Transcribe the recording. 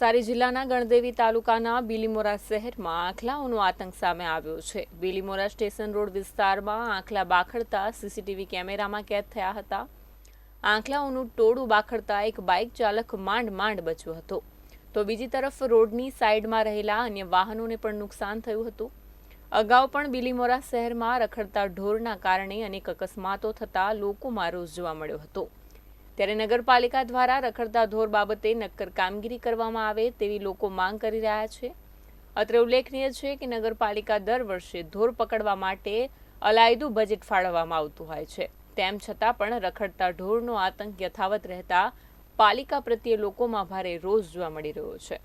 નવસારી જિલ્લાના ગણદેવી તાલુકાના બીલીમોરા શહેરમાં આંખલાઓનો આતંક સામે આવ્યો છે। બીલીમોરા સ્ટેશન રોડ વિસ્તારમાં આંખલા બાખડતા સીસીટીવી કેમેરામાં કેદ થયા હતા। આંખલાઓનું ટોળું બાખડતા એક બાઇક ચાલક માંડ બચ્યો હતો, તો બીજી તરફ રોડની સાઈડમાં રહેલા અન્ય વાહનોને પણ નુકસાન થયું હતું। અગાઉ પણ બીલીમોરા શહેરમાં રખડતા ઢોરના કારણે અનેક અકસ્માતો થતા લોકોમાં રોષ જોવા મળ્યો હતો। ત્યારે નગરપાલિકા દ્વારા રખડતા ઢોર બાબતે નક્કર કામગીરી કરવામાં આવે તેવી લોકો માંગ કરી રહ્યા છે। અત્રે ઉલ્લેખનીય છે કે નગરપાલિકા દર વર્ષે ઢોર પકડવા માટે અલાયદું બજેટ ફાળવવામાં આવતું હોય છે, તેમ છતાં પણ રખડતા ઢોરનો આતંક યથાવત રહેતા પાલિકા પ્રત્યે લોકોમાં ભારે રોષ જોવા મળી રહ્યો છે।